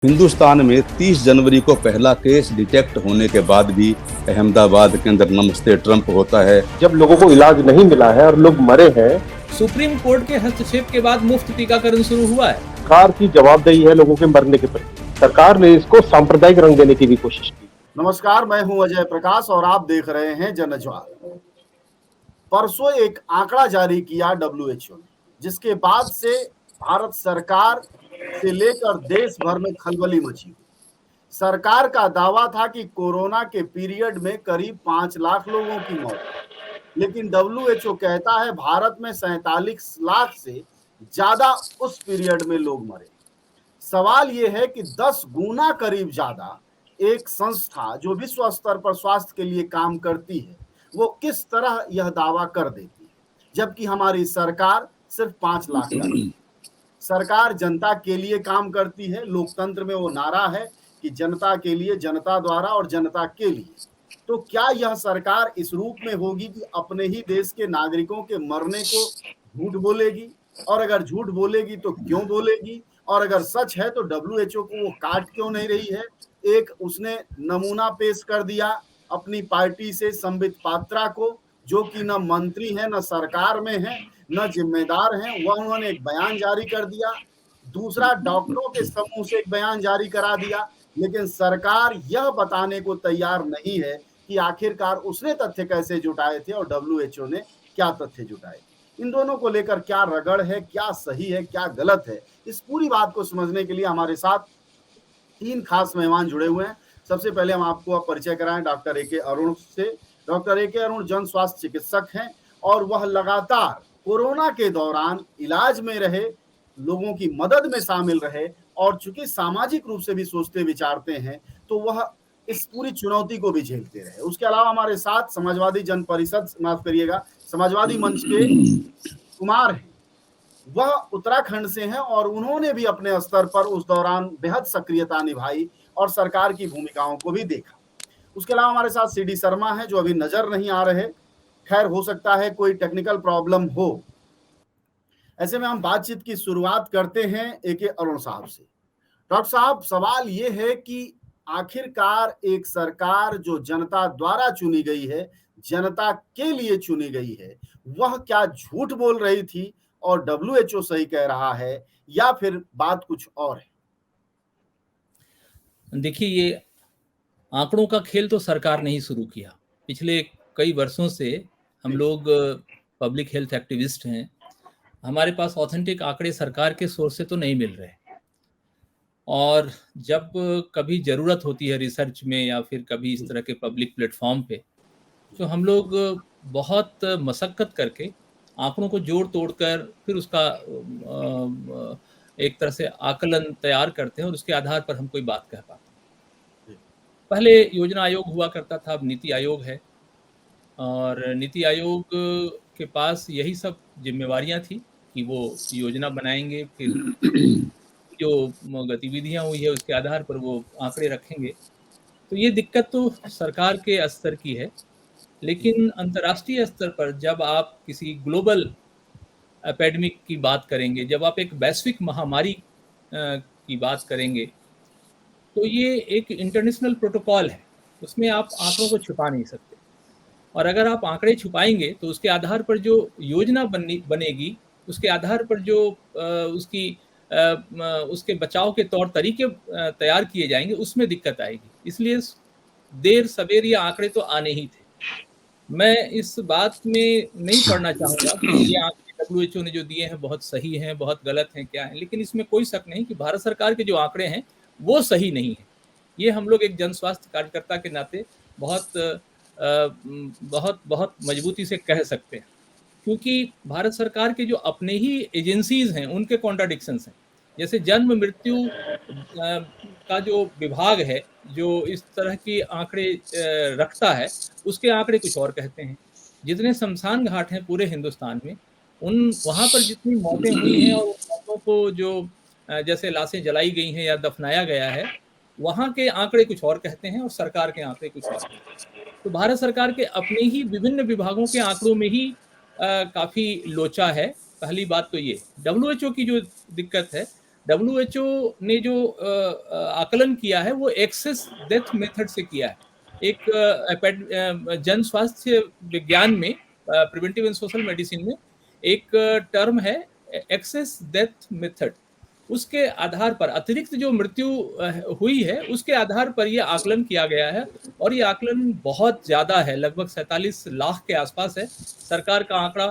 हिंदुस्तान में 30 जनवरी को पहला केस डिटेक्ट होने के बाद भी अहमदाबाद के अंदर नमस्ते ट्रंप होता है। जब लोगों को इलाज नहीं मिला है और लोग मरे हैं, सुप्रीम कोर्ट के हस्तक्षेप के बाद मुफ्त टीकाकरण शुरू हुआ है। सरकार की जवाबदेही है लोगों के मरने के प्रति। सरकार ने इसको सांप्रदायिक रंग देने की भी कोशिश की। नमस्कार, मैं हूं अजय प्रकाश और आप देख रहे हैं जनज्वार। परसों एक आंकड़ा जारी किया WHO ने, जिसके बाद से भारत सरकार से लेकर देश भर में खलबली मची। सरकार का दावा था कि कोरोना के पीरियड में करीब 5 लाख लोगों की मौत, लेकिन WHO कहता है भारत में 47 लाख से ज्यादा उस पीरियड में लोग मरे। सवाल यह है कि 10 गुना करीब ज्यादा एक संस्था जो विश्व स्तर पर स्वास्थ्य के लिए काम करती है, वो किस तरह यह दावा कर देती है, जबकि हमारी सरकार सिर्फ 5 लाख का। सरकार जनता के लिए काम करती है। लोकतंत्र में वो नारा है कि जनता के लिए, जनता द्वारा और जनता के लिए। तो क्या यह सरकार इस रूप में होगी कि अपने ही देश के नागरिकों के मरने को झूठ बोलेगी? और अगर झूठ बोलेगी तो क्यों बोलेगी? और अगर सच है तो WHO को वो काट क्यों नहीं रही है? एक उसने नमूना पेश कर दिया अपनी पार्टी से संबित पात्रा को, जो कि न मंत्री है, न सरकार में है, न जिम्मेदार हैं। वह उन्होंने एक बयान जारी कर दिया। दूसरा, डॉक्टरों के समूह से एक बयान जारी करा दिया। लेकिन सरकार यह बताने को तैयार नहीं है कि आखिरकार उसने तथ्य कैसे जुटाए थे और WHO ने क्या तथ्य जुटाए। इन दोनों को लेकर क्या रगड़ है, क्या सही है, क्या गलत है, इस पूरी बात को समझने के लिए हमारे साथ 3 खास मेहमान जुड़े हुए हैं। सबसे पहले हम आपको परिचय कराएं डॉक्टर AK अरुण से। डॉक्टर AK अरुण जन स्वास्थ्य चिकित्सक हैं और वह लगातार कोरोना के दौरान इलाज में रहे, लोगों की मदद में शामिल रहे और चूंकि सामाजिक रूप से भी सोचते विचारते हैं, तो वह इस पूरी चुनौती को भी झेलते रहे। उसके अलावा हमारे साथ समाजवादी जन परिषद, माफ करिएगा, समाजवादी मंच के कुमार हैं। वह उत्तराखंड से हैं और उन्होंने भी अपने स्तर पर उस दौरान बेहद सक्रियता निभाई और सरकार की भूमिकाओं को भी देखा। उसके अलावा हमारे साथ CD शर्मा हैं, जो अभी नजर नहीं आ रहे। खैर, हो सकता है कोई टेक्निकल प्रॉब्लम हो। ऐसे में हम बातचीत की शुरुआत करते हैं AK अरुण साहब से। डॉक्टर साहब, सवाल ये है कि आखिरकार एक सरकार जो जनता द्वारा चुनी गई है, जनता के लिए चुनी गई है, वह क्या झूठ बोल रही थी और WHO सही कह रहा है, या फिर बात कुछ और है? देखिए, ये आंकड़ों का खेल तो सरकार ने ही शुरू किया। पिछले कई वर्षों से हम लोग पब्लिक हेल्थ एक्टिविस्ट हैं। हमारे पास ऑथेंटिक आंकड़े सरकार के सोर्स से तो नहीं मिल रहे, और जब कभी ज़रूरत होती है रिसर्च में या फिर कभी इस तरह के पब्लिक प्लेटफॉर्म पे, तो हम लोग बहुत मशक्क़त करके आंकड़ों को जोड़ तोड़ कर फिर उसका एक तरह से आकलन तैयार करते हैं और उसके आधार पर हम कोई बात कह पाते हैं। पहले योजना आयोग हुआ करता था, अब नीति आयोग है, और नीति आयोग के पास यही सब जिम्मेवारियां थी कि वो योजना बनाएंगे, फिर जो गतिविधियां हुई है उसके आधार पर वो आंकड़े रखेंगे। तो ये दिक्कत तो सरकार के स्तर की है, लेकिन अंतर्राष्ट्रीय स्तर पर जब आप किसी ग्लोबल एपेडेमिक की बात करेंगे, जब आप एक वैश्विक महामारी की बात करेंगे, तो ये एक इंटरनेशनल प्रोटोकॉल है, उसमें आप आंकड़ों को छुपा नहीं सकते। और अगर आप आंकड़े छुपाएंगे तो उसके आधार पर जो योजना बनेगी, उसके आधार पर जो उसके बचाव के तौर तरीके तैयार किए जाएंगे, उसमें दिक्कत आएगी। इसलिए देर सवेर ये आंकड़े तो आने ही थे। मैं इस बात में नहीं पढ़ना चाहूँगा कि ये आंकड़े WHO ने जो दिए हैं बहुत सही हैं, बहुत गलत हैं, क्या है, लेकिन इसमें कोई शक नहीं कि भारत सरकार के जो आंकड़े हैं वो सही नहीं है। ये हम लोग एक जन स्वास्थ्य कार्यकर्ता के नाते बहुत मजबूती से कह सकते हैं, क्योंकि भारत सरकार के जो अपने ही एजेंसीज हैं उनके कॉन्ट्राडिक्शंस हैं। जैसे जन्म मृत्यु का जो विभाग है, जो इस तरह के आंकड़े रखता है, उसके आंकड़े कुछ और कहते हैं। जितने शमशान घाट हैं पूरे हिंदुस्तान में, वहाँ पर जितनी मौतें हुई हैं और उन मौतों को जो जैसे लाशें जलाई गई हैं या दफनाया गया है, वहाँ के आंकड़े कुछ और कहते हैं और सरकार के आंकड़े कुछ और कहते हैं। तो भारत सरकार के अपने ही विभिन्न विभागों के आंकड़ों में ही काफ़ी लोचा है। पहली बात तो ये WHO की जो दिक्कत है, WHO ने जो आकलन किया है वो एक्सेस डेथ मेथड से किया है। एक जन स्वास्थ्य विज्ञान में, प्रिवेंटिव एंड सोशल मेडिसिन में एक टर्म है एक्सेस डेथ मेथड। उसके आधार पर अतिरिक्त जो मृत्यु हुई है उसके आधार पर ये आकलन किया गया है, और ये आकलन बहुत ज़्यादा है, लगभग 47 लाख के आसपास है। सरकार का आंकड़ा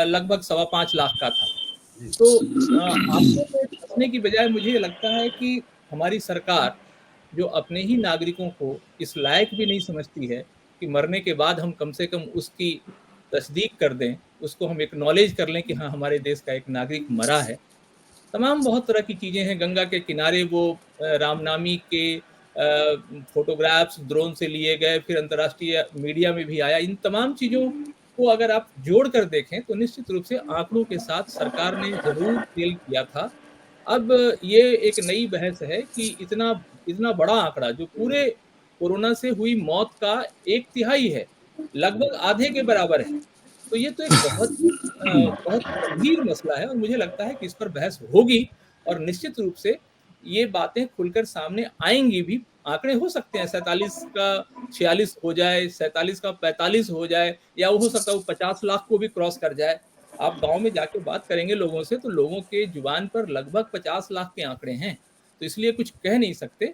लगभग 5.25 लाख का था। तो आंकड़ों में फंसने की बजाय मुझे ये लगता है कि हमारी सरकार जो अपने ही नागरिकों को इस लायक भी नहीं समझती है कि मरने के बाद हम कम से कम उसकी तस्दीक कर दें, उसको हम एक्नॉलेज कर लें कि हाँ, हमारे देश का एक नागरिक मरा है। तमाम बहुत तरह की चीज़ें हैं। गंगा के किनारे वो रामनामी के फोटोग्राफ्स ड्रोन से लिए गए, फिर अंतर्राष्ट्रीय मीडिया में भी आया। इन तमाम चीज़ों को अगर आप जोड़ कर देखें तो निश्चित रूप से आंकड़ों के साथ सरकार ने ज़रूर खेल किया था। अब ये एक नई बहस है कि इतना बड़ा आंकड़ा जो पूरे कोरोना से हुई मौत का 1/3 है, लगभग आधे के बराबर है। तो ये तो एक बहुत गंभीर मसला है, और मुझे लगता है कि इस पर बहस होगी, और निश्चित रूप से ये बातें खुलकर सामने आएंगी भी। आंकड़े हो सकते हैं 47 का 46 हो जाए, 47 का 45 हो जाए, या वो हो सकता है वो 50 लाख को भी क्रॉस कर जाए। आप गांव में जाके बात करेंगे लोगों से तो लोगों के जुबान पर लगभग 50 लाख के आंकड़े हैं, तो इसलिए कुछ कह नहीं सकते।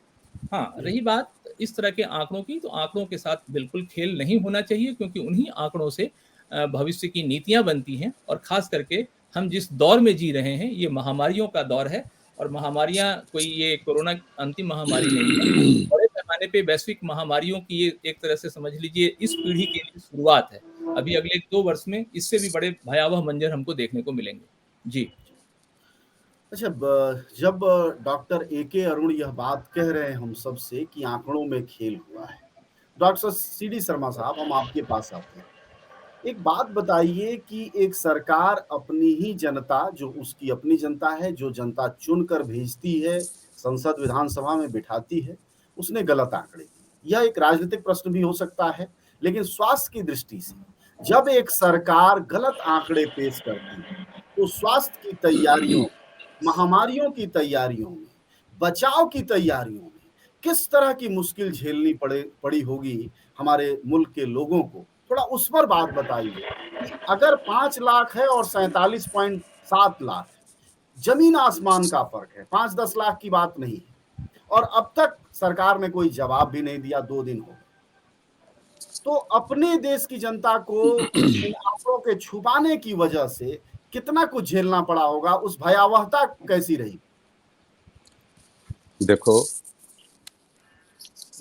हाँ, रही बात इस तरह के आंकड़ों की, तो आंकड़ों के साथ बिल्कुल खेल नहीं होना चाहिए, क्योंकि उन्हीं आंकड़ों से भविष्य की नीतियां बनती हैं। और खास करके हम जिस दौर में जी रहे हैं, ये महामारियों का दौर है, और महामारियां कोई ये कोरोना अंतिम महामारी नहीं है, बड़े पैमाने पे वैश्विक महामारियों की ये एक तरह से समझ लीजिए इस पीढ़ी के लिए शुरुआत है। अभी अगले 2 वर्ष में इससे भी बड़े भयावह मंजर हमको देखने को मिलेंगे। जी। अच्छा, जब डॉक्टर AK अरुण यह बात कह रहे हैं हम सब से कि आंकड़ों में खेल हुआ है, डॉक्टर CD शर्मा साहब, हम आपके पास आते हैं। एक बात बताइए कि एक सरकार अपनी ही जनता, जो उसकी अपनी जनता है, जो जनता चुनकर भेजती है, संसद विधानसभा में बिठाती है, उसने गलत आंकड़े दिए। यह एक राजनीतिक प्रश्न भी हो सकता है, लेकिन स्वास्थ्य की दृष्टि से जब एक सरकार गलत आंकड़े पेश करती है तो स्वास्थ्य की तैयारियों, महामारियों की तैयारियों में, बचाव की तैयारियों में किस तरह की मुश्किल झेलनी पड़ी होगी हमारे मुल्क के लोगों को, थोड़ा उस पर बात बताइए। अगर 5 लाख है और 47.7 लाख है, जमीन आसमान का फर्क है, 5-10 लाख की बात नहीं है, और अब तक सरकार ने कोई जवाब भी नहीं दिया, 2 दिन हो गए। तो अपने देश की जनता को इन आंकड़ों के छुपाने की वजह से कितना कुछ झेलना पड़ा होगा, उस भयावहता कैसी रही? देखो,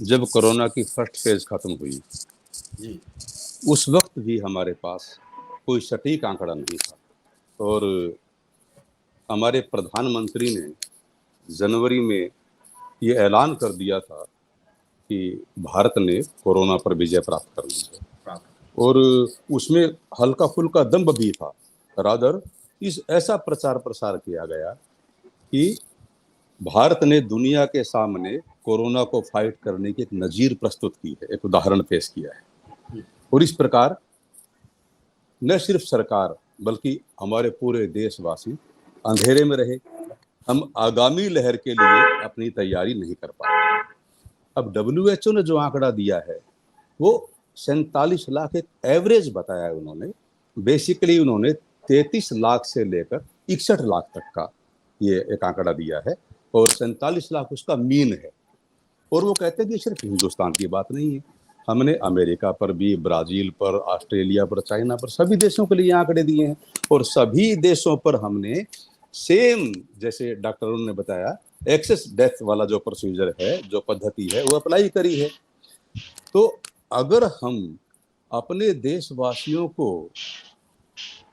जब कोरोना की फर्स्ट फेज खत्म हुई जी, उस वक्त भी हमारे पास कोई सटीक आंकड़ा नहीं था, और हमारे प्रधानमंत्री ने जनवरी में ये ऐलान कर दिया था कि भारत ने कोरोना पर विजय प्राप्त कर ली है, और उसमें हल्का फुल्का दम्भ भी था। रादर ऐसा प्रचार प्रसार किया गया कि भारत ने दुनिया के सामने कोरोना को फाइट करने की एक नजीर प्रस्तुत की है, एक उदाहरण पेश किया है। और इस प्रकार न सिर्फ सरकार बल्कि हमारे पूरे देशवासी अंधेरे में रहे। हम आगामी लहर के लिए अपनी तैयारी नहीं कर पाए। अब WHO ने जो आंकड़ा दिया है वो 47 लाख एक एवरेज बताया है उन्होंने। बेसिकली उन्होंने 33 लाख से लेकर 61 लाख तक का ये एक आंकड़ा दिया है, और 47 लाख उसका मीन है। और वो कहते हैं कि सिर्फ हिंदुस्तान की बात नहीं है, हमने अमेरिका पर भी, ब्राजील पर, ऑस्ट्रेलिया पर, चाइना पर, सभी देशों के लिए आंकड़े दिए हैं। और सभी देशों पर हमने सेम, जैसे डॉक्टर अरुण ने बताया, एक्सेस डेथ वाला जो प्रोसीजर है, जो पद्धति है, वो अप्लाई करी है। तो अगर हम अपने देशवासियों को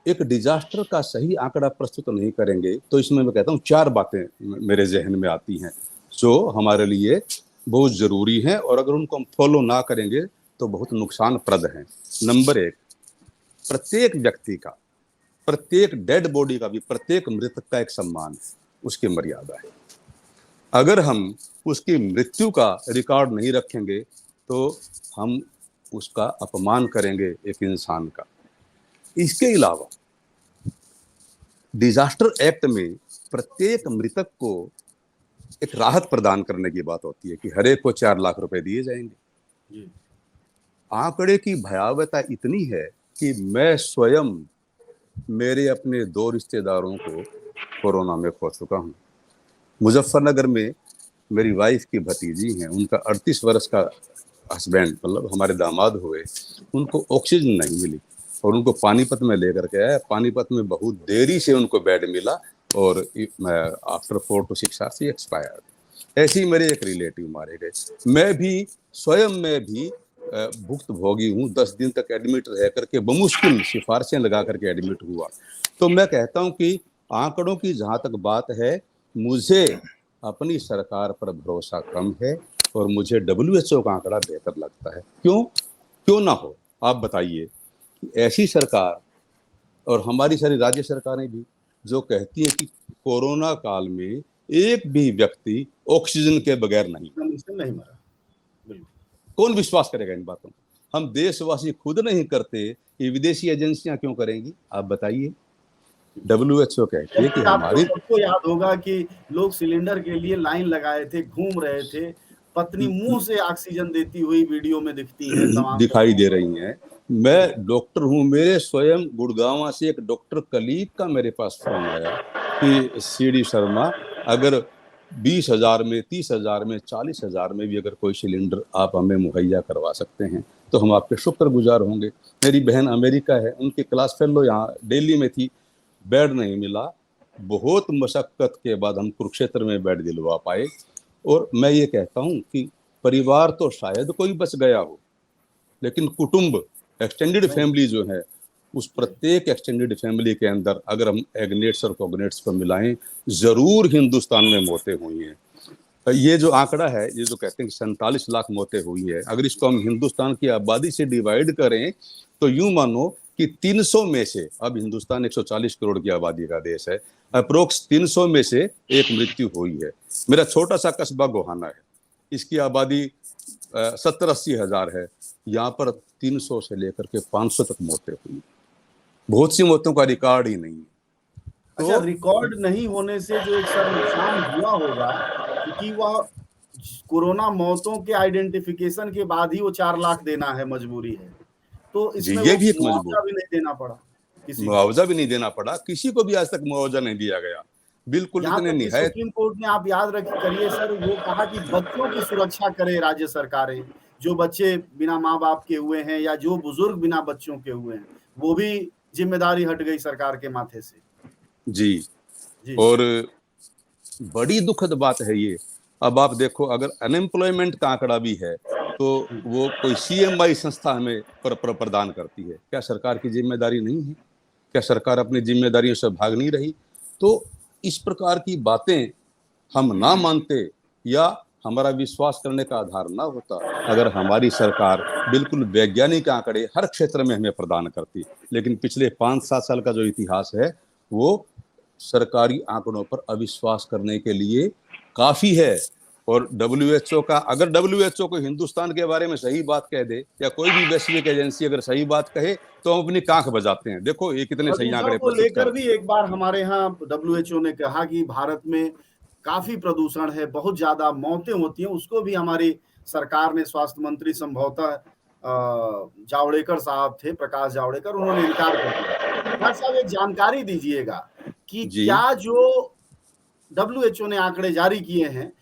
एक डिजास्टर का सही आंकड़ा प्रस्तुत नहीं करेंगे तो इसमें मैं कहता हूँ 4 बातें मेरे जहन में आती हैं जो हमारे लिए बहुत जरूरी हैं, और अगर उनको हम फॉलो ना करेंगे तो बहुत नुकसानप्रद हैं। नंबर 1, प्रत्येक व्यक्ति का, प्रत्येक डेड बॉडी का भी, प्रत्येक मृतक का एक सम्मान है, उसकी मर्यादा है। अगर हम उसकी मृत्यु का रिकॉर्ड नहीं रखेंगे तो हम उसका अपमान करेंगे एक इंसान का। इसके अलावा डिजास्टर एक्ट में प्रत्येक मृतक को एक राहत प्रदान करने की बात होती है कि हर एक को 4 लाख रुपए दिए जाएंगे। आंकड़े की भयावहता इतनी है कि मैं स्वयं मेरे अपने 2 रिश्तेदारों को कोरोना में खो चुका हूँ। मुजफ्फरनगर में मेरी वाइफ की भतीजी हैं, उनका 38 वर्ष का हस्बैंड, मतलब हमारे दामाद हुए, उनको ऑक्सीजन नहीं मिली और उनको पानीपत में लेकर के आया। पानीपत में बहुत देरी से उनको बेड मिला और after 4 to 6 hours he expired. ऐसे ही मेरे एक रिलेटिव मारे गए। मैं भी भुक्तभोगी हूँ। 10 दिन तक एडमिट रह करके बमुश्किल सिफारिशें लगा करके एडमिट हुआ। तो मैं कहता हूँ कि आंकड़ों की जहाँ तक बात है, मुझे अपनी सरकार पर भरोसा कम है और मुझे WHO का आंकड़ा बेहतर लगता है। क्यों ना हो, आप बताइए। ऐसी सरकार और हमारी सारी राज्य सरकारें भी जो कहती है कि कोरोना काल में एक भी व्यक्ति ऑक्सीजन के बगैर नहीं मरा, कौन विश्वास करेगा इन बातों को? हम देशवासी खुद नहीं करते, ये विदेशी एजेंसियां क्यों करेंगी? आप बताइए। WHO कहती है कि हमारी, सबको याद होगा कि लोग सिलेंडर के लिए लाइन लगाए थे, घूम रहे थे, पत्नी मुंह से ऑक्सीजन देती हुई वीडियो में दिखाई दे रही हैं। मैं डॉक्टर हूँ, मेरे स्वयं गुड़गांव से एक डॉक्टर कलीग का मेरे पास फोन आया कि CD शर्मा, अगर 20,000 में, 30,000 में, 40,000 में भी अगर कोई सिलेंडर आप हमें मुहैया करवा सकते हैं तो हम आपके शुक्रगुजार होंगे। मेरी बहन अमेरिका है, उनकी क्लास फेलो यहाँ दिल्ली में थी, बेड नहीं मिला। बहुत मशक्कत के बाद हम कुरुक्षेत्र में बेड दिलवा पाए। और मैं ये कहता हूँ कि परिवार तो शायद कोई बच गया हो, लेकिन कुटुंब, एक्सटेंडेड फैमिली जो है, उस प्रत्येक एक्सटेंडेड फैमिली के अंदर अगर हम एग्नेट्स और कोग्नेट्स को मिलाएं, जरूर हिंदुस्तान में मौतें हुई हैं। ये जो आंकड़ा है, ये जो कहते हैं कि 47 लाख मौतें हुई है, अगर इसको हम हिंदुस्तान की आबादी से डिवाइड करें तो यूं मानो कि 300 में से, अब हिंदुस्तान 140 करोड़ की आबादी का देश है, अप्रोक्स 300 में से एक मृत्यु हुई है। मेरा छोटा सा कस्बा गोहाना है, इसकी आबादी 70-80 हजार है। यहाँ पर 300 से लेकर के 500 तक मौतें हुई। बहुत सी मौतों का रिकॉर्ड ही नहीं है। अच्छा, रिकॉर्ड नहीं होने से जो एक सर नुकसान हुआ होगा, क्योंकि वह कोरोना मौतों के आइडेंटिफिकेशन के बाद ही वो 4 लाख देना है, मजबूरी है। तो इसमें ये भी एक मुआवजा भी नहीं देना पड़ा, मुआवजा भी नहीं देना पड़ा, किसी को भी आज तक मुआवजा नहीं दिया गया। बिल्कुल इतने निहायत। सुप्रीम कोर्ट ने, आप याद करिए सर, वो कहा कि बच्चों की सुरक्षा करे राज्य सरकारें, जो बच्चे बिना माँ बाप के हुए हैं या जो बुजुर्ग बिना बच्चों के हुए हैं, वो भी जिम्मेदारी हट गई सरकार के माथे से। जी। और बड़ी दुखद बात है ये। अब आप देखो, अगर अनएम्प्लॉयमेंट का आंकड़ा भी है तो वो कोई CMI संस्था हमें प्रदान करती है। क्या सरकार की जिम्मेदारी नहीं है? क्या सरकार अपनी जिम्मेदारियों से भाग नहीं रही? तो इस प्रकार की बातें हम ना मानते या हमारा विश्वास करने का आधार ना होता अगर हमारी सरकार बिल्कुल वैज्ञानिक आंकड़े हर क्षेत्र में हमें प्रदान करती। लेकिन पिछले 5-7 साल का जो इतिहास है वो सरकारी आंकड़ों पर अविश्वास करने के लिए काफी है। और WHO का, अगर WHO को हिंदुस्तान के बारे में सही बात कह दे या कोई भी वैश्विक एजेंसी अगर सही बात कहे तो हम अपनी कांख बजाते हैं। देखो ये कितने सही आंकड़े को लेकर भी एक बार हमारे यहाँ WHO ने कहा कि भारत में काफी प्रदूषण है, बहुत ज्यादा मौतें होती हैं। उसको भी हमारी सरकार ने, स्वास्थ्य मंत्री संभवतः जावड़ेकर साहब थे, प्रकाश जावड़ेकर, उन्होंने इनकार कर दिया। डॉक्टर साहब, एक जानकारी दीजिएगा कि क्या जो WHO ने आंकड़े जारी किए हैं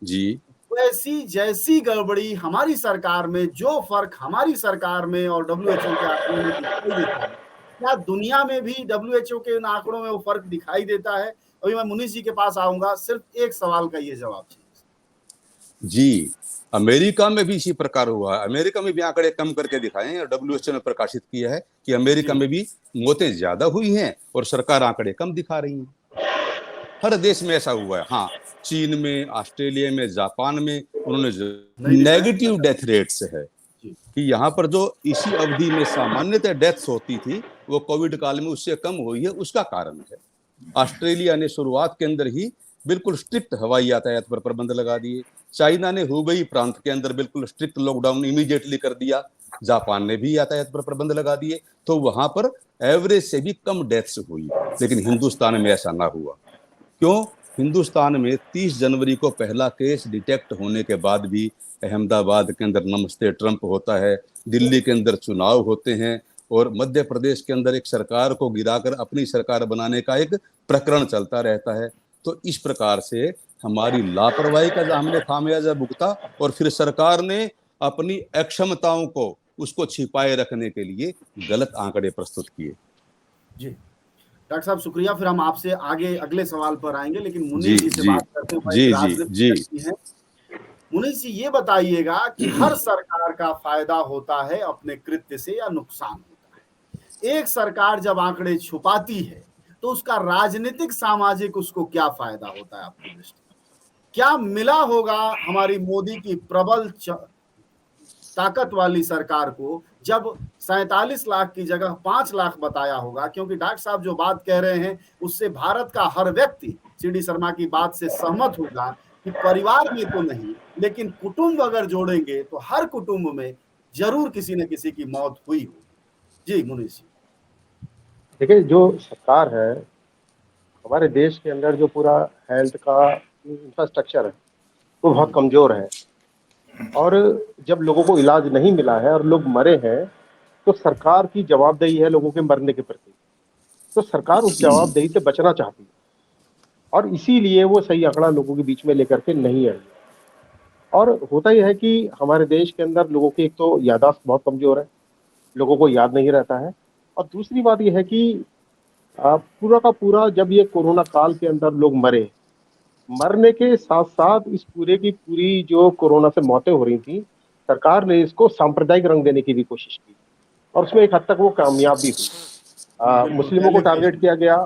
जी, वैसी जैसी गड़बड़ी हमारी सरकार में, जो फर्क हमारी सरकार में और WHO के आंकड़ों में दिखाई देता है, क्या दुनिया में भी WHO के आंकड़ों में वो फर्क दिखाई देता है? अभी मैं मुनीष जी के पास आऊंगा, सिर्फ एक सवाल का ये जवाब चाहिए। जी, अमेरिका में भी इसी प्रकार हुआ है। अमेरिका में भी आंकड़े कम करके दिखाए हैं और WHO ने प्रकाशित किया है कि अमेरिका में भी मौतें ज्यादा हुई हैं और सरकार आंकड़े कम दिखा रही है। हर देश में ऐसा हुआ है। हाँ, चीन में, ऑस्ट्रेलिया में, जापान में उन्होंने नेगेटिव डेथ रेट्स है कि यहाँ पर जो इसी अवधि में सामान्यतः डेथ्स होती थी वो कोविड काल में उससे कम हुई है। उसका कारण है ऑस्ट्रेलिया ने शुरुआत के अंदर ही बिल्कुल स्ट्रिक्ट हवाई यातायात पर प्रतिबंध लगा दिए। चाइना ने हुबेई प्रांत के अंदर बिल्कुल स्ट्रिक्ट लॉकडाउन इमीडिएटली कर दिया। जापान ने भी यातायात पर प्रतिबंध लगा दिए, तो वहां पर एवरेज से भी कम डेथ्स हुई। लेकिन हिंदुस्तान में ऐसा ना हुआ। क्यों? हिंदुस्तान में 30 जनवरी को पहला केस डिटेक्ट होने के बाद भी अहमदाबाद के अंदर नमस्ते ट्रंप होता है, दिल्ली के अंदर चुनाव होते हैं, और मध्य प्रदेश के अंदर एक सरकार को गिराकर अपनी सरकार बनाने का एक प्रकरण चलता रहता है। तो इस प्रकार से हमारी लापरवाही का हमने खामियाजा भुगता, और फिर सरकार ने अपनी अक्षमताओं को उसको छिपाए रखने के लिए गलत आंकड़े प्रस्तुत किए। जी डॉक्टर साहब शुक्रिया। फिर हम आपसे आगे अगले सवाल पर आएंगे, लेकिन जी मुनीष जी से जी बात करते हुए जी एक जी राजनीतिक जी व्यक्ति हैं। मुनीष जी ये बताइएगा कि हर सरकार का फायदा होता है अपने कृत्य से या नुकसान होता है? एक सरकार जब आंकड़े छुपाती है तो उसका राजनीतिक सामाजिक उसको क्या फायदा होता है आपकी दृष्टि में? क्या मिला होगा हमारी मोदी की प्रबल ताकत वाली सरकार को जब 47 लाख की जगह 5 लाख बताया होगा? क्योंकि डॉक्टर साहब जो बात कह रहे हैं उससे भारत का हर व्यक्ति CD शर्मा की बात से सहमत होगा कि परिवार में तो नहीं, लेकिन कुटुंब अगर जोड़ेंगे तो हर कुटुंब में जरूर किसी न किसी की मौत हुई होगी। जी मुनीष जी। देखिए, जो सरकार है, हमारे देश के अंदर जो पूरा हेल्थ का इंफ्रास्ट्रक्चर है वो बहुत कमजोर है, और जब लोगों को इलाज नहीं मिला है और लोग मरे हैं तो सरकार की जवाबदेही है लोगों के मरने के प्रति। तो सरकार उस जवाबदेही से बचना चाहती है, और इसीलिए वो सही आंकड़ा लोगों के बीच में लेकर के नहीं आई। और होता यह है कि हमारे देश के अंदर लोगों की एक तो याददाश्त बहुत कमजोर है, लोगों को याद नहीं रहता है, और दूसरी बात यह है कि पूरा का पूरा जब ये कोरोना काल के अंदर लोग मरे, मरने के साथ साथ इस पूरे की पूरी जो कोरोना से मौतें हो रही थी, सरकार ने इसको सांप्रदायिक रंग देने की भी कोशिश की, और उसमें एक हद तक वो कामयाब भी हुई। मुस्लिमों को टारगेट किया गया,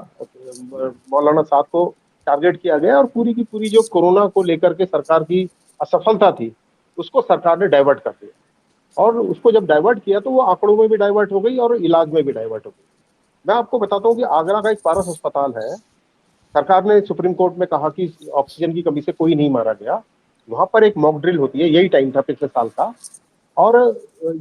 मौलाना साहब को टारगेट किया गया, और पूरी की पूरी जो कोरोना को लेकर के सरकार की असफलता थी उसको सरकार ने डाइवर्ट कर दिया, और उसको जब डाइवर्ट किया तो वो आंकड़ों में भी डाइवर्ट हो गई और इलाज में भी डाइवर्ट हो गई। मैं आपको बताता हूँ कि आगरा का एक पारस अस्पताल है, सरकार ने सुप्रीम कोर्ट में कहा कि ऑक्सीजन की कमी से कोई नहीं मारा गया। वहां पर एक मॉक ड्रिल होती है, यही टाइम था पिछले साल का, और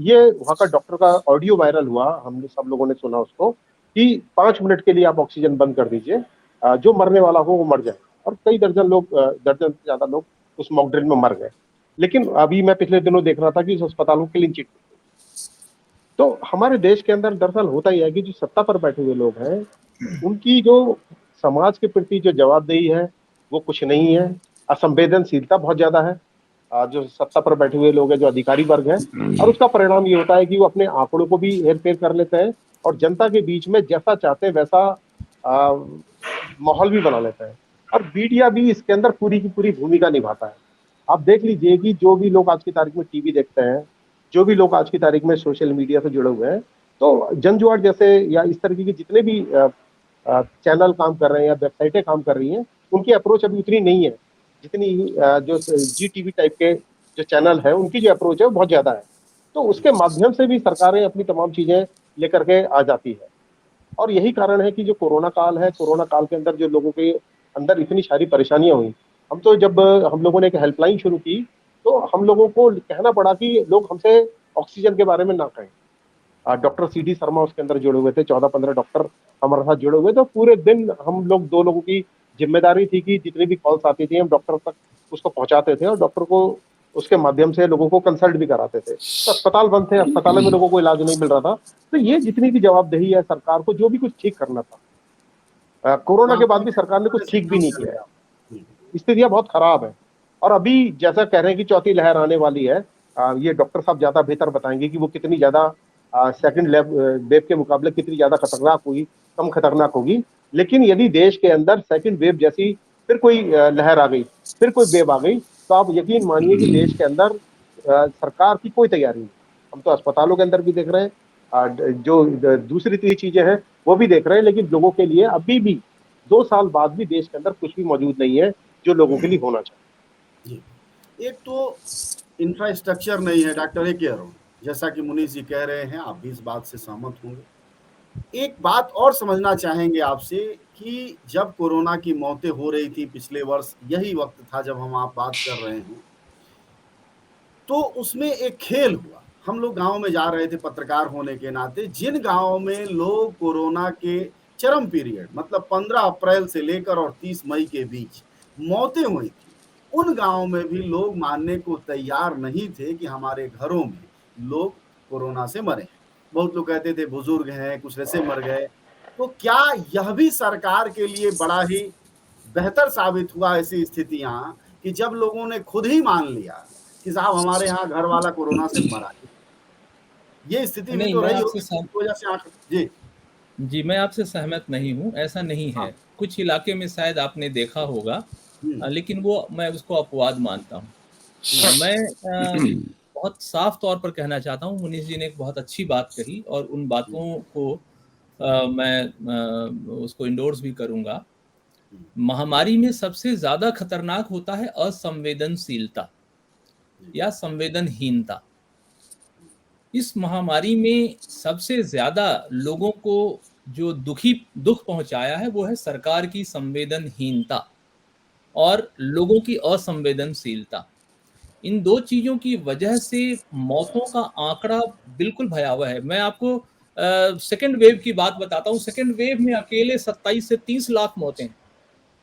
ये वहां का डॉक्टर का ऑडियो वायरल हुआ, हम सब लोगों ने सुना उसको, कि 5 मिनट के लिए आप ऑक्सीजन बंद कर दीजिए, जो मरने वाला हो वो मर जाए, और कई दर्जन लोग, दर्जन से ज्यादा लोग उस मॉक ड्रिल में मर गए। लेकिन अभी मैं पिछले दिनों देख रहा था कि उस अस्पताल को क्लीन चिट। तो हमारे देश के अंदर दरअसल होता ही है कि जो सत्ता पर बैठे हुए लोग हैं उनकी जो समाज के प्रति जो जवाबदेही है वो कुछ नहीं है, असंवेदनशीलता बहुत ज्यादा है। जो सत्ता पर बैठे हुए लोग हैं, जो अधिकारी वर्ग है, और उसका परिणाम ये होता है कि वो अपने आंकड़ों को भी हेरफेर कर लेते हैं, और जनता के बीच में जैसा चाहते हैं वैसा माहौल भी बना लेते हैं, और मीडिया भी इसके अंदर पूरी की पूरी भूमिका निभाता है। आप देख लीजिए कि जो भी लोग आज की तारीख में टीवी देखते हैं, जो भी लोग आज की तारीख में सोशल मीडिया से जुड़े हुए हैं, तो जनजुआड़ जैसे या इस तरीके की जितने भी चैनल काम कर रहे हैं या वेबसाइटें काम कर रही हैं, उनकी अप्रोच अभी उतनी नहीं है जितनी जो GTV टाइप के जो चैनल है उनकी जो अप्रोच है वो बहुत ज्यादा है। तो उसके माध्यम से भी सरकारें अपनी तमाम चीजें लेकर के आ जाती है, और यही कारण है कि जो कोरोना काल है, कोरोना काल के अंदर जो लोगों के अंदर इतनी सारी परेशानियां हुई, हम तो जब हम लोगों ने एक हेल्पलाइन शुरू की तो हम लोगों को कहना पड़ा कि लोग हमसे ऑक्सीजन के बारे में ना कहें। डॉक्टर CD शर्मा उसके अंदर जुड़े हुए थे, 14-15 डॉक्टर हमारे साथ जुड़े हुए थे। पूरे दिन हम लोग 2 लोगों की जिम्मेदारी थी कि जितनी भी कॉल्स आती थी हम डॉक्टर तक उसको पहुंचाते थे, और डॉक्टर को उसके माध्यम से लोगों को कंसल्ट भी कराते थे। तो अस्पताल बंद थे, अस्पतालों में लोगों को इलाज नहीं मिल रहा था। तो ये जितनी भी जवाबदेही है सरकार को, जो भी कुछ ठीक करना था, कोरोना के बाद भी सरकार ने कुछ ठीक भी नहीं किया है। स्थितियां बहुत खराब है, और अभी जैसा कह रहे हैं कि चौथी लहर आने वाली है, ये डॉक्टर साहब ज्यादा बेहतर बताएंगे कि वो कितनी ज्यादा सेकंड वेव के मुकाबले कितनी ज्यादा खतरनाक होगी, कम खतरनाक होगी। लेकिन यदि देश के अंदर सेकंड वेव जैसी फिर कोई लहर आ गई, फिर कोई वेव आ गई, तो आप यकीन मानिए कि देश के अंदर सरकार की कोई तैयारी नहीं। हम तो अस्पतालों के अंदर भी देख रहे हैं, जो दूसरी तीसरी चीजें हैं वो भी देख रहे हैं, लेकिन लोगों के लिए अभी भी 2 साल बाद भी देश के अंदर कुछ भी मौजूद नहीं है जो लोगों के लिए होना चाहिए। जी एक तो इंफ्रास्ट्रक्चर नहीं है डॉक्टर, एक कह रहा हूँ, जैसा कि मुनीष जी कह रहे हैं, आप भी इस बात से सहमत होंगे। एक बात और समझना चाहेंगे आपसे कि जब कोरोना की मौतें हो रही थी पिछले वर्ष, यही वक्त था जब हम आप बात कर रहे हैं, तो उसमें एक खेल हुआ। हम लोग गांव में जा रहे थे पत्रकार होने के नाते, जिन गांवों में लोग कोरोना के चरम पीरियड, मतलब 15 अप्रैल से लेकर और 30 मई के बीच मौतें हुई थी, उन गांवों में भी लोग मानने को तैयार नहीं थे कि हमारे घरों में लोग कोरोना से मरे। बहुत लोग कहते थे बुजुर्ग हैं, कुछ ऐसे मर गए। तो क्या यह भी सरकार के लिए बड़ा ही बेहतर साबित हुआ ऐसी स्थितियां कि जब लोगों ने खुद ही मान लिया कि साहब हमारे यहाँ घर वाला कोरोना से मरा, ये स्थिति भी नहीं, तो मैं रही आपसे होगी जिसकी वजह से जी जी, मैं आपसे सहमत नहीं हूँ, ऐसा नहीं है। हाँ कुछ इलाके में शायद आपने देखा होगा, हम्म, लेकिन वो मैं उसको अपवाद मानता हूँ। मैं बहुत साफ तौर पर कहना चाहता हूँ, मुनीष जी ने एक बहुत अच्छी बात कही और उन बातों को मैं उसको इंडोर्स भी करूँगा। महामारी में सबसे ज़्यादा खतरनाक होता है असंवेदनशीलता या संवेदनहीनता। इस महामारी में सबसे ज़्यादा लोगों को जो दुख पहुंचाया है वो है सरकार की संवेदनहीनता और लोगों की असंवेदनशीलता। इन दो चीज़ों की वजह से मौतों का आंकड़ा बिल्कुल भयावह है। मैं आपको सेकेंड वेव की बात बताता हूँ। सेकेंड वेव में अकेले 27 से 30 लाख मौतें हैं।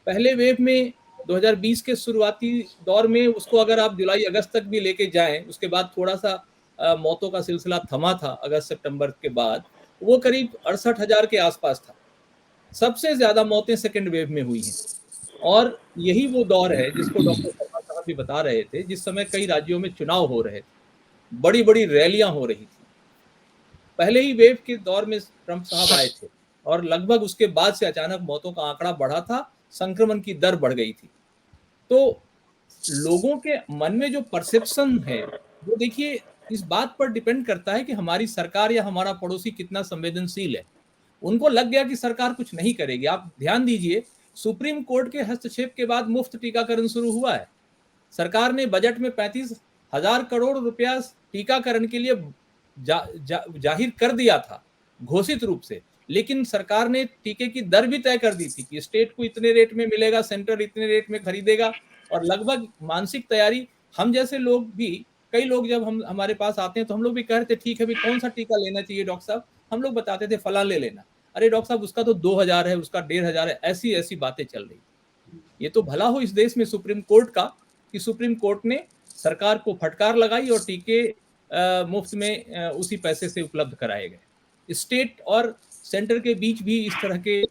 पहले वेव में 2020 के शुरुआती दौर में उसको अगर आप जुलाई अगस्त तक भी लेके जाएं, उसके बाद थोड़ा सा मौतों का सिलसिला थमा था अगस्त सितंबर के बाद, वो करीब 68,000 के आसपास था। सबसे ज्यादा मौतें सेकेंड वेव में हुई हैं और यही वो दौर है जिसको डॉक्टर शर्मा साहब भी बता रहे थे, जिस समय कई राज्यों में चुनाव हो रहे थे, बड़ी बड़ी रैलियां हो रही थी। पहले ही वेव के दौर में ट्रंप साहब आए थे और लगभग उसके बाद से अचानक मौतों का आंकड़ा बढ़ा था, संक्रमण की दर बढ़ गई थी। तो लोगों के मन में जो परसेप्शन है वो देखिए इस बात पर डिपेंड करता है कि हमारी सरकार या हमारा पड़ोसी कितना संवेदनशील है। उनको लग गया कि सरकार कुछ नहीं करेगी। आप ध्यान दीजिए, सुप्रीम कोर्ट के हस्तक्षेप के बाद मुफ्त टीकाकरण शुरू हुआ है। सरकार ने बजट में 35,000 करोड़ रुपया टीकाकरण के लिए जाहिर कर दिया था घोषित रूप से, लेकिन सरकार ने टीके की दर भी तय कर दी थी कि स्टेट को इतने रेट में मिलेगा, सेंटर इतने रेट में खरीदेगा। और लगभग मानसिक तैयारी, हम जैसे लोग भी, कई लोग जब हमारे पास आते हैं तो हम लोग भी कह रहे थे ठीक है भाई कौन सा टीका लेना चाहिए डॉक्टर साहब, हम लोग बताते थे फलां ले लेना। अरे डॉक्टर साहब उसका तो 2,000 है, उसका 1,500 है, ऐसी ऐसी बातें चल रही। ये तो भला हो इस देश में सुप्रीम कोर्ट का कि सुप्रीम कोर्ट ने सरकार को फटकार लगाई और टीके मुफ्त में उसी पैसे से उपलब्ध कराए गए। स्टेट और सेंटर के बीच भी इस तरह के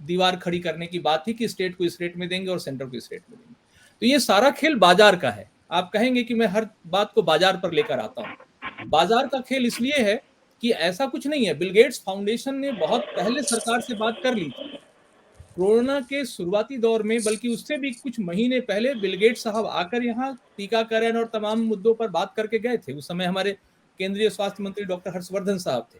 दीवार खड़ी करने की बात थी कि स्टेट को इस रेट में देंगे और सेंटर को इस रेट में देंगे। तो ये सारा खेल बाजार का है। आप कहेंगे कि मैं हर बात को बाजार पर लेकर आता हूँ। बाजार का खेल इसलिए है कि ऐसा कुछ नहीं है। बिल गेट्स फाउंडेशन ने बहुत पहले सरकार से बात कर ली थी, कोरोना के शुरुआती दौर में, बल्कि उससे भी कुछ महीने पहले बिल गेट्स साहब आकर यहाँ टीकाकरण और तमाम मुद्दों पर बात करके गए थे। उस समय हमारे केंद्रीय स्वास्थ्य मंत्री डॉक्टर हर्षवर्धन साहब थे।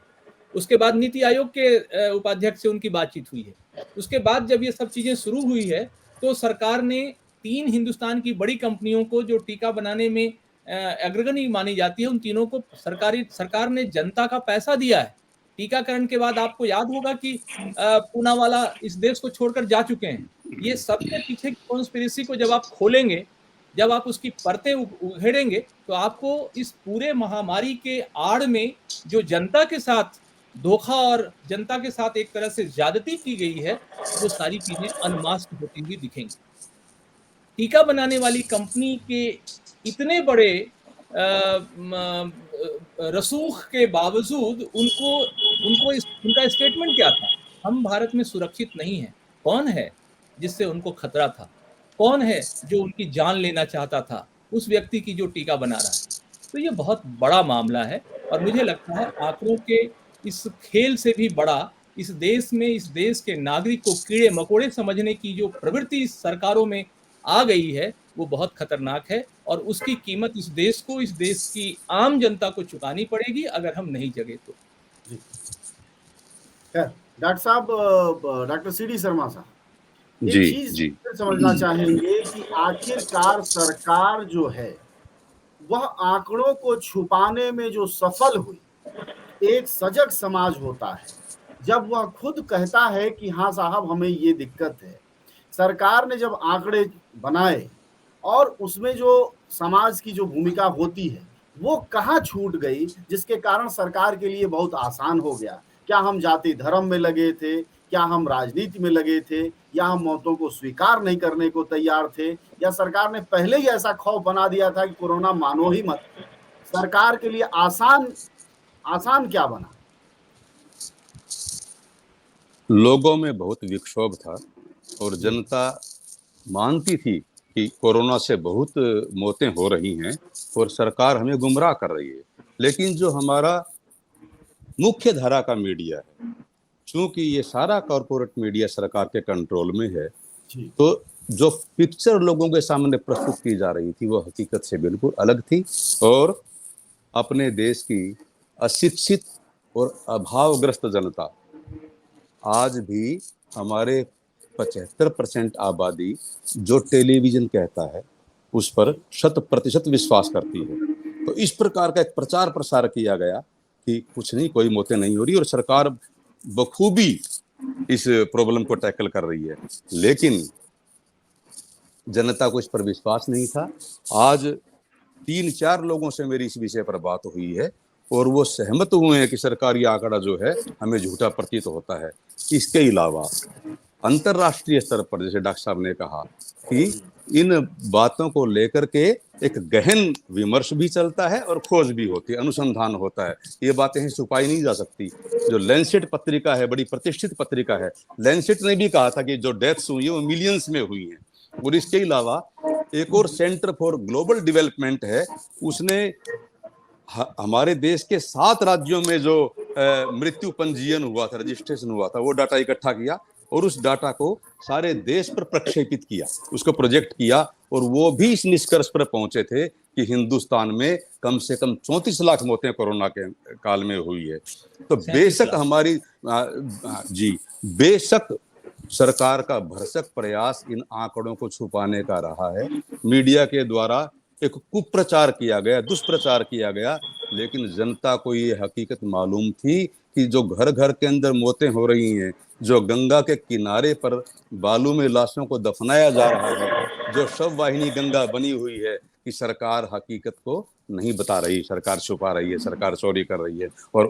उसके बाद नीति आयोग के उपाध्यक्ष से उनकी बातचीत हुई है। उसके बाद जब ये सब चीजें शुरू हुई है तो सरकार ने 3 हिंदुस्तान की बड़ी कंपनियों को जो टीका बनाने में अग्रगणी मानी जाती है, उन तीनों को सरकार ने जनता का पैसा दिया है। टीकाकरण के बाद आपको याद होगा कि पूनावाला इस देश को छोड़कर जा चुके हैं। ये सबके पीछे की कॉन्स्पिरेसी को जब आप खोलेंगे, जब आप उसकी परतें उघेड़ेंगे, तो आपको इस पूरे महामारी के आड़ में जो जनता के साथ धोखा और जनता के साथ एक तरह से ज्यादती की गई है, वो सारी चीजें अनमास्क होती हुई दिखेंगी। टीका बनाने वाली कंपनी के इतने बड़े रसूख के बावजूद उनका स्टेटमेंट क्या था? हम भारत में सुरक्षित नहीं हैं। कौन है जिससे उनको खतरा था? कौन है जो उनकी जान लेना चाहता था? उस व्यक्ति की जो टीका बना रहा है। तो ये बहुत बड़ा मामला है और मुझे लगता है आंकड़ों के इस खेल से भी बड़ा इस देश के नागरिक को कीड़े मकोड़े समझने की जो प्रवृत्ति सरकारों में आ गई है, वो बहुत खतरनाक है और उसकी कीमत इस देश की आम जनता को चुकानी पड़ेगी अगर हम नहीं जगे तो। डॉक्टर साहब, डॉक्टर सीडी शर्मा साहब, एक जी चीज समझना चाहेंगे कि आखिरकार सरकार जो है वह आंकड़ों को छुपाने में जो सफल हुई। एक सजग समाज होता है जब वह खुद कहता है कि हाँ साहब हमें ये दिक्कत है। सरकार ने जब आंकड़े बनाए और उसमें जो समाज की जो भूमिका होती है वो कहाँ छूट गई, जिसके कारण सरकार के लिए बहुत आसान हो गया। क्या हम जाति धर्म में लगे थे? क्या हम राजनीति में लगे थे, या हम मौतों को स्वीकार नहीं करने को तैयार थे, या सरकार ने पहले ही ऐसा खौफ बना दिया था कि कोरोना मानो ही मत। सरकार के लिए आसान क्या बना? लोगों में बहुत विक्षोभ था और जनता मानती थी कि कोरोना से बहुत मौतें हो रही हैं और सरकार हमें गुमराह कर रही है। लेकिन जो हमारा मुख्य धारा का मीडिया है, चूंकि ये सारा कॉरपोरेट मीडिया सरकार के कंट्रोल में है, तो जो पिक्चर लोगों के सामने प्रस्तुत की जा रही थी वो हकीकत से बिल्कुल अलग थी। और अपने देश की अशिक्षित और अभावग्रस्त जनता, आज भी हमारे 75% आबादी जो टेलीविजन कहता है उस पर 100% विश्वास करती है। तो इस प्रकार का एक प्रचार प्रसार किया गया कि कुछ नहीं, कोई मौतें नहीं हो रही और सरकार बखूबी इस प्रॉब्लम को टैकल कर रही है। लेकिन जनता को इस पर विश्वास नहीं था। आज 3-4 लोगों से मेरी इस विषय पर बात हुई है और वो सहमत हुए हैं कि सरकारी आंकड़ा जो है हमें झूठा प्रतीत होता है। इसके अलावा अंतर्राष्ट्रीय स्तर पर, जैसे डॉक्टर साहब ने कहा, कि इन बातों को लेकर के एक गहन विमर्श भी चलता है और खोज भी होती है, अनुसंधान होता है। ये बातें छुपाई नहीं जा सकती। जो लैंसेट पत्रिका है, बड़ी प्रतिष्ठित पत्रिका है, लैंसेट ने भी कहा था कि जो डेथ्स हुई है वो मिलियंस में हुई हैं। और इसके अलावा एक और सेंटर फॉर ग्लोबल डेवलपमेंट है, उसने हमारे देश के 7 राज्यों में जो मृत्यु पंजीयन हुआ था, रजिस्ट्रेशन हुआ था, वो डाटा इकट्ठा किया और उस डाटा को सारे देश पर प्रक्षेपित किया, उसको प्रोजेक्ट किया। और वो भी इस निष्कर्ष पर पहुंचे थे कि हिंदुस्तान में कम से कम 34 लाख मौतें कोरोना के काल में हुई है। तो बेशक हमारी बेशक सरकार का भरसक प्रयास इन आंकड़ों को छुपाने का रहा है। मीडिया के द्वारा एक कुप्रचार किया गया, दुष्प्रचार किया गया, लेकिन जनता को ये हकीकत मालूम थी कि जो घर घर के अंदर मौतें हो रही हैं, जो गंगा के किनारे पर बालू में लाशों को दफनाया जा रहा है, जो शव वाहिनी गंगा बनी हुई है, कि सरकार हकीकत को नहीं बता रही, सरकार छुपा रही है, सरकार चोरी कर रही है। और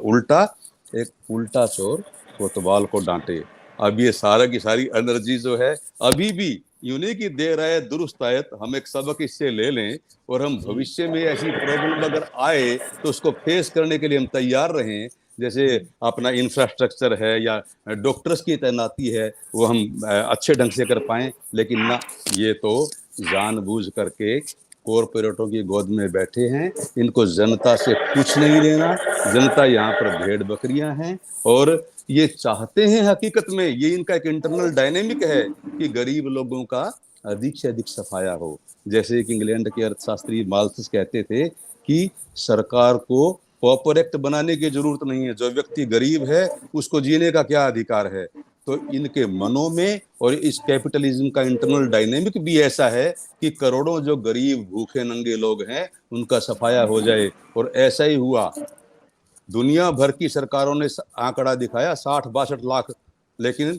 एक उल्टा चोर कोतवाल को डांटे। अब ये सारा की सारी एनर्जी जो है अभी भी यूं नहीं कि दे रहा है दुरुस्त आयत, हम एक सबक इससे ले लें और हम भविष्य में ऐसी प्रॉब्लम अगर आए तो उसको फेस करने के लिए हम तैयार रहें। जैसे अपना इंफ्रास्ट्रक्चर है या डॉक्टर्स की तैनाती है, वो हम अच्छे ढंग से कर पाएं। लेकिन ना, ये तो जानबूझ करके कॉरपोरेटों की गोद में बैठे हैं। इनको जनता से कुछ नहीं लेना। जनता यहाँ पर भेड़ बकरियां हैं और ये चाहते हैं, हकीकत में ये इनका एक इंटरनल डायनेमिक है कि गरीब लोगों का अधिक से अधिक सफाया हो। जैसे कि इंग्लैंड के अर्थशास्त्री माल्थस कहते थे कि सरकार को पॉपर एक्ट बनाने की जरूरत नहीं है, जो व्यक्ति गरीब है उसको जीने का क्या अधिकार है। तो इनके मनों में और इस कैपिटलिज्म का इंटरनल डायनेमिक भी ऐसा है कि करोड़ों जो गरीब भूखे नंगे लोग हैं उनका सफाया हो जाए। और ऐसा ही हुआ। दुनिया भर की सरकारों ने आंकड़ा दिखाया 60-62 लाख, लेकिन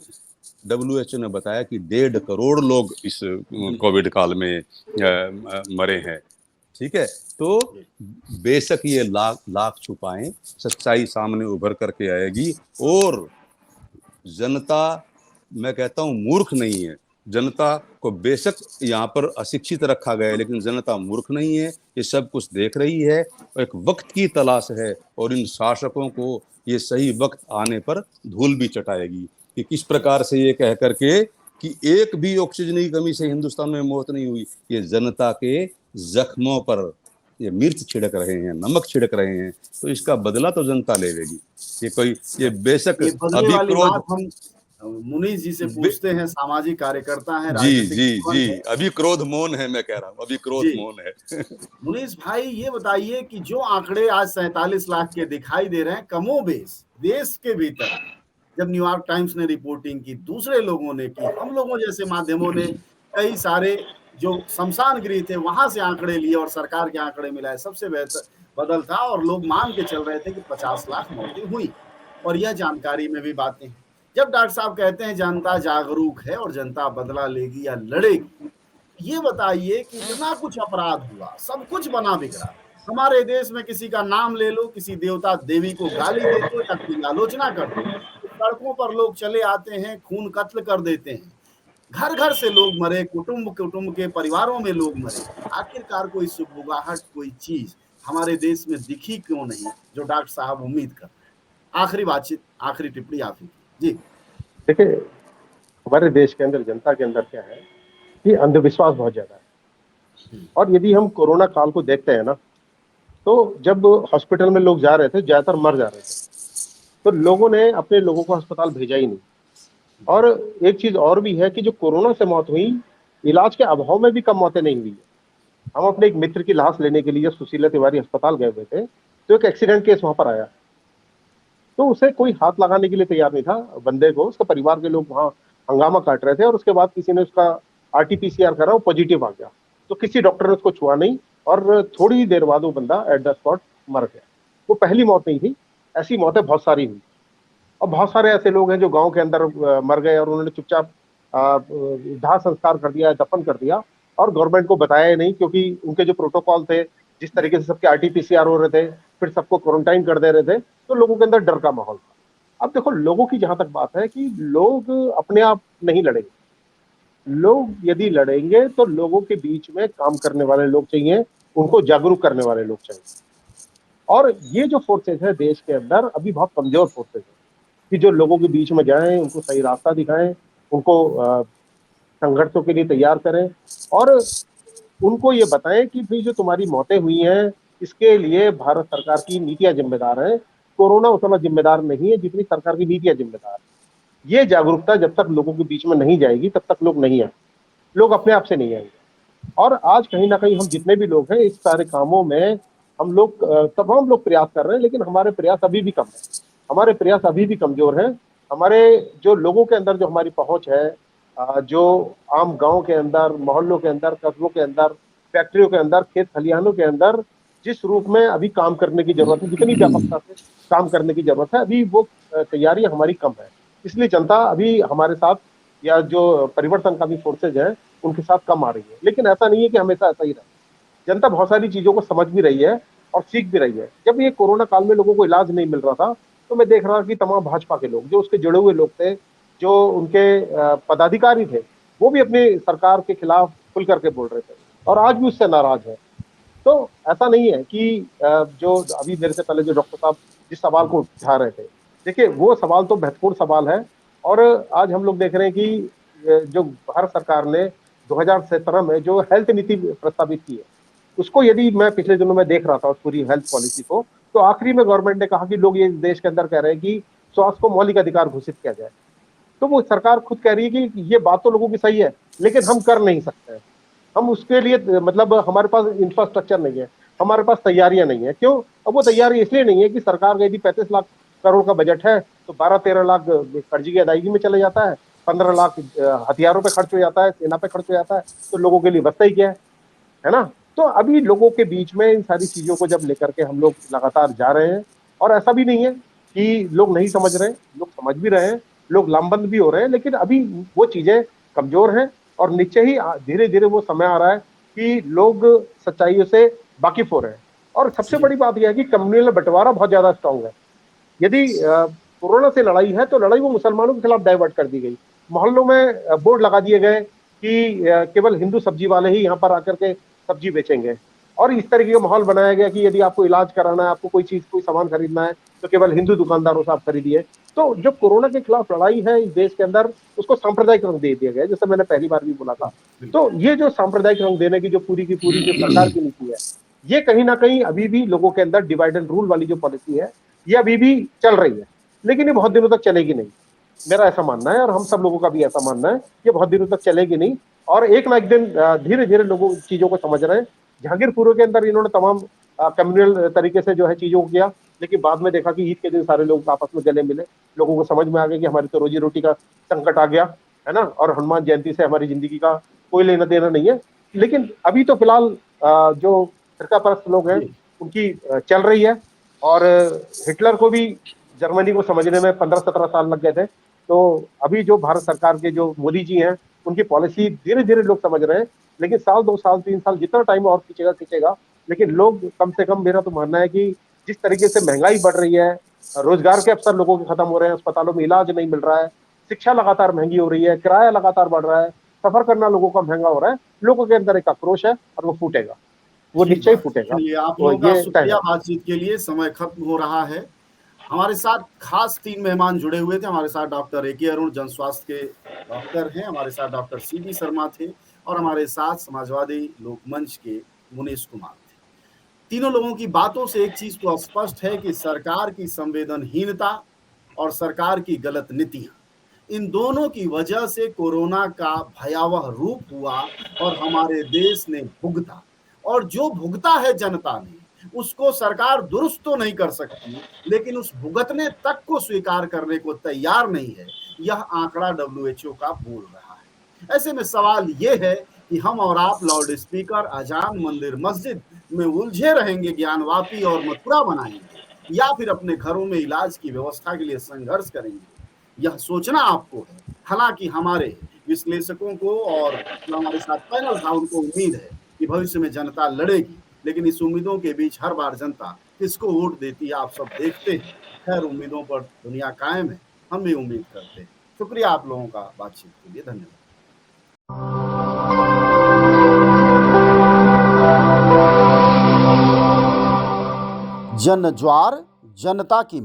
WHO ने बताया कि 1.5 करोड़ लोग इस कोविड काल में मरे हैं। ठीक है, तो बेशक ये लाख छुपाएं, सच्चाई सामने उभर करके आएगी। और जनता, मैं कहता हूं, मूर्ख नहीं है। जनता को बेशक यहाँ पर अशिक्षित रखा गया है, लेकिन जनता मूर्ख नहीं है, ये सब कुछ देख रही है। एक वक्त की तलाश है और इन शासकों को ये सही वक्त आने पर धूल भी चटाएगी कि किस प्रकार से ये कह करके कि एक भी ऑक्सीजन की कमी से हिंदुस्तान में मौत नहीं हुई। ये जनता के जख्मों पर ये मिर्च छिड़क रहे हैं, नमक छिड़क रहे हैं, तो इसका बदला तो जनता लेगी। ये बेशक अभी क्रोध, हम मुनीष जी से पूछते हैं, सामाजिक कार्यकर्ता हैं। जी, अभी क्रोध मौन है, मैं कह रहा हूँ, अभी क्रोध मौन है। मुनीष भाई, ये बताइए कि जो आंकड़े आज 47 लाख के दिखाई दे रहे हैं, कमोबेश देश के भीतर, जब न्यूयॉर्क टाइम्स ने रिपोर्टिंग की, दूसरे लोगों ने की, हम लोगों जैसे माध्यमों ने, कई सारे जो शमशान गृह थे वहां से आंकड़े लिए और सरकार के आंकड़े मिलाए, सबसे बेहतर बदल था और लोग मान के चल रहे थे कि 50 लाख मौतें हुई। और यह जानकारी में भी बातें। जब डॉक्टर साहब कहते हैं जनता जागरूक है और जनता बदला लेगी या लड़ेगी, ये बताइए कि इतना कुछ अपराध हुआ, सब कुछ बना बिगड़ा, हमारे देश में किसी का नाम ले लो, किसी देवता देवी को गाली दे दो या कोई आलोचना कर दो, सड़कों पर लोग चले आते हैं, खून कत्ल कर देते हैं, घर घर से लोग मरे, कुटुंब कुटुंब के परिवारों में लोग मरे। आखिरकार कोई सुगबुगाहट, कोई चीज हमारे देश में दिखी क्यों नहीं, जो डॉक्टर साहब उम्मीद कर रहे हैं। आखिरी बातचीत, आखिरी टिप्पणी आप ही की। जी देखिए, हमारे देश के अंदर, जनता के अंदर क्या है कि अंधविश्वास बहुत ज्यादा है। और यदि हम कोरोना काल को देखते हैं ना, तो जब हॉस्पिटल में लोग जा रहे थे, ज्यादातर मर जा रहे थे, तो लोगों ने अपने लोगों को अस्पताल भेजा ही नहीं। और एक चीज और भी है कि जो कोरोना से मौत हुई, इलाज के अभाव में भी कम मौतें नहीं हुई है। हम अपने एक मित्र की लाश लेने के लिए सुशीला तिवारी अस्पताल गए हुए थे, तो एक एक्सीडेंट केस वहां पर आया, तो उसे कोई हाथ लगाने के लिए तैयार नहीं था। बंदे को, उसके परिवार के लोग वहां हंगामा काट रहे थे, और उसके बाद किसी ने उसका आरटीपीसीआर करा, वो पॉजिटिव आ गया, तो किसी डॉक्टर ने उसको छुआ नहीं, और थोड़ी ही देर बाद वो बंदा एट द स्पॉट मर गया। वो पहली मौत नहीं थी, ऐसी मौतें बहुत सारी हुई। और बहुत सारे ऐसे लोग हैं जो गांव के अंदर मर गए, और उन्होंने चुपचाप दाह संस्कार कर दिया, दफन कर दिया, और गवर्नमेंट को बताया ही नहीं, क्योंकि उनके जो प्रोटोकॉल थे, जिस तरीके से सबके आरटीपीसीआर हो रहे थे, फिर सबको क्वारंटाइन कर दे रहे थे, तो लोगों के अंदर डर का माहौल था। अब देखो, लोगों की जहां तक बात है कि लोग अपने आप नहीं लड़ेंगे। लोग यदि लड़ेंगे तो लोगों के बीच में काम करने वाले लोग चाहिए, उनको जागरूक करने वाले लोग चाहिए। और ये जो फोर्सेज है देश के अंदर, अभी बहुत कमजोर फोर्सेज है, कि जो लोगों के बीच में जाएं, उनको सही रास्ता दिखाएं, उनको संघर्षों के लिए तैयार करें, और उनको ये बताएं कि भाई जो तुम्हारी मौतें हुई हैं, इसके लिए भारत सरकार की नीतियां जिम्मेदार हैं। कोरोना उतना जिम्मेदार नहीं है जितनी सरकार की नीतियां जिम्मेदार है। ये जागरूकता जब तक लोगों के बीच में नहीं जाएगी, तब तक लोग नहीं आएंगे, लोग अपने आप से नहीं आएंगे। और आज कहीं ना कहीं हम जितने भी लोग हैं, इस सारे कामों में हम लोग तमाम लोग प्रयास कर रहे हैं, लेकिन हमारे प्रयास अभी भी कम है, हमारे प्रयास अभी भी कमजोर हैं। हमारे जो लोगों के अंदर जो हमारी पहुंच है, जो आम गांव के अंदर, मोहल्लों के अंदर, कस्बों के अंदर, फैक्ट्रियों के अंदर, खेत खलिहानों के अंदर जिस रूप में अभी काम करने की जरूरत है, जितनी व्यापकता से काम करने की जरूरत है, अभी वो तैयारी हमारी कम है। इसलिए जनता अभी हमारे साथ, या जो परिवर्तन का भी फोर्सेज है, उनके साथ कम आ रही है। लेकिन ऐसा नहीं है कि हमेशा ऐसा ही रहे। जनता बहुत सारी चीजों को समझ भी रही है और सीख भी रही है। जब ये कोरोना काल में लोगों को इलाज नहीं मिल रहा था, तो मैं देख रहा था कि तमाम भाजपा के लोग, जो उसके जुड़े हुए लोग थे, जो उनके पदाधिकारी थे, वो भी अपनी सरकार के खिलाफ खुल करके बोल रहे थे, और आज भी उससे नाराज है। तो ऐसा नहीं है कि जो अभी मेरे से पहले जो डॉक्टर साहब जिस सवाल को उठा रहे थे, देखिए वो सवाल तो महत्वपूर्ण सवाल है। और आज हम लोग देख रहे हैं कि जो भारत सरकार ने 2017 में जो हेल्थ नीति प्रस्तावित की है, उसको यदि मैं पिछले दिनों में देख रहा था, उस पूरी हेल्थ पॉलिसी को, तो आखिरी में गवर्नमेंट ने कहा कि लोग ये देश के अंदर कह रहे हैं कि स्वास्थ्य को मौलिक अधिकार घोषित किया जाए। तो वो सरकार खुद कह रही है कि ये बात तो लोगों की सही है, लेकिन हम कर नहीं सकते हैं। हम उसके लिए, मतलब हमारे पास इंफ्रास्ट्रक्चर नहीं है, हमारे पास तैयारियां नहीं है। क्यों? अब वो तैयारी इसलिए नहीं है कि सरकार का यदि 35 लाख करोड़ का बजट है, तो 12-13 लाख कर्ज की अदायगी में चले जाता है, 15 लाख हथियारों पे खर्च हो जाता है, सेना पे खर्च हो जाता है, तो लोगों के लिए बचता ही क्या है ना? तो अभी लोगों के बीच में इन सारी चीजों को जब लेकर के हम लोग लगातार जा रहे हैं, और ऐसा भी नहीं है कि लोग नहीं समझ रहे हैं, लोग समझ भी रहे हैं, लोग लामबंद भी हो रहे हैं, लेकिन अभी वो चीजें कमजोर हैं, और नीचे ही धीरे धीरे वो समय आ रहा है कि लोग सच्चाइयों से वाकिफ हो रहे हैं। और सबसे बड़ी बात यह है कि कम्युनल बंटवारा बहुत ज्यादा स्ट्रांग है। यदि कोरोना से लड़ाई है, तो लड़ाई वो मुसलमानों के खिलाफ डाइवर्ट कर दी गई। मोहल्लों में बोर्ड लगा दिए गए कि केवल हिंदू सब्जी वाले ही यहाँ पर आकर के सब्जी बेचेंगे, और इस तरीके का माहौल बनाया गया कि यदि आपको इलाज कराना है, आपको कोई चीज, कोई सामान खरीदना है, तो केवल हिंदू दुकानदारों से आप खरीदिए। तो जो कोरोना के खिलाफ लड़ाई है इस देश के अंदर, उसको सांप्रदायिक रंग दे दिया गया, जैसे मैंने पहली बार भी बोला था। तो ये जो सांप्रदायिक रंग देने की जो पूरी की पूरी जो सरकार की नीति है, ये कहीं ना कहीं अभी भी लोगों के अंदर डिवाइड एंड रूल वाली जो पॉलिसी है, ये अभी भी चल रही है। लेकिन ये बहुत दिनों तक चलेगी नहीं, मेरा ऐसा मानना है, और हम सब लोगों का भी ऐसा मानना है, ये बहुत दिनों तक चलेगी नहीं। और एक ना एक दिन धीरे धीरे लोगों चीजों को समझ रहे हैं। जहांगीरपुर के अंदर इन्होंने तमाम कम्युनल तरीके से जो है चीजों को किया, लेकिन बाद में देखा कि ईद के दिन सारे लोग आपस में गले मिले, लोगों को समझ में आ गया कि हमारी तो रोजी रोटी का संकट आ गया है ना, और हनुमान जयंती से हमारी जिंदगी का कोई लेना देना नहीं है। लेकिन अभी तो फिलहाल जो फिरकापरस्त लोग हैं, उनकी चल रही है। और हिटलर को भी, जर्मनी को समझने में 15-17 साल लग गए थे। तो अभी जो भारत सरकार के जो मोदी जी हैं, उनकी पॉलिसी धीरे धीरे लोग समझ रहे हैं। लेकिन साल, 2 साल, 3 साल, जितना टाइम और खींचेगा खींचेगा, लेकिन लोग, कम से कम मेरा तो मानना है कि जिस तरीके से महंगाई बढ़ रही है, रोजगार के अवसर लोगों के खत्म हो रहे हैं, अस्पतालों में इलाज नहीं मिल रहा है, शिक्षा लगातार महंगी हो रही है, किराया लगातार बढ़ रहा है, सफर करना लोगों का महंगा हो रहा है। लोगों के अंदर एक आक्रोश है और वो फूटेगा, वो निश्चय ही फूटेगा। चलिए, आप तो लोगों का ये तय शुक्रिया है। बातचीत के लिए। समय खत्म हो रहा है। हमारे साथ खास 3 मेहमान जुड़े हुए थे। हमारे साथ डॉक्टर ए.के. अरुण जन स्वास्थ्य के डॉक्टर हैं, हमारे साथ डॉक्टर सी.वी. शर्मा थे और हमारे साथ समाजवादी लोकमंच के मुनीश कुमार थे। तीनों लोगों की बातों से एक चीज तो स्पष्ट है कि सरकार की संवेदनहीनता और सरकार की गलत नीतियां, इन दोनों की वजह से कोरोना का भयावह रूप हुआ और हमारे देश ने भुगता। और जो भुगता है जनता ने, उसको सरकार दुरुस्त तो नहीं कर सकती, लेकिन उस भुगतने तक को स्वीकार करने को तैयार नहीं है। यह आंकड़ा WHO का बोल रहा है। ऐसे में सवाल ये है कि हम और आप लाउड स्पीकर, अजान, मंदिर, मस्जिद में उलझे रहेंगे, ज्ञानवापी और मथुरा बनाएंगे, या फिर अपने घरों में इलाज की व्यवस्था के लिए संघर्ष करेंगे। यह सोचना आपको है। हालांकि हमारे विश्लेषकों को और जो हमारे साथ पैनल था, उनको उम्मीद है कि भविष्य में जनता लड़ेगी, लेकिन इस उम्मीदों के बीच हर बार जनता किसको वोट देती है आप सब देखते हैं। खैर, उम्मीदों पर दुनिया कायम है, हम भी उम्मीद करते हैं। शुक्रिया आप लोगों का बातचीत के लिए। धन्यवाद। जन ज्वार, जनता की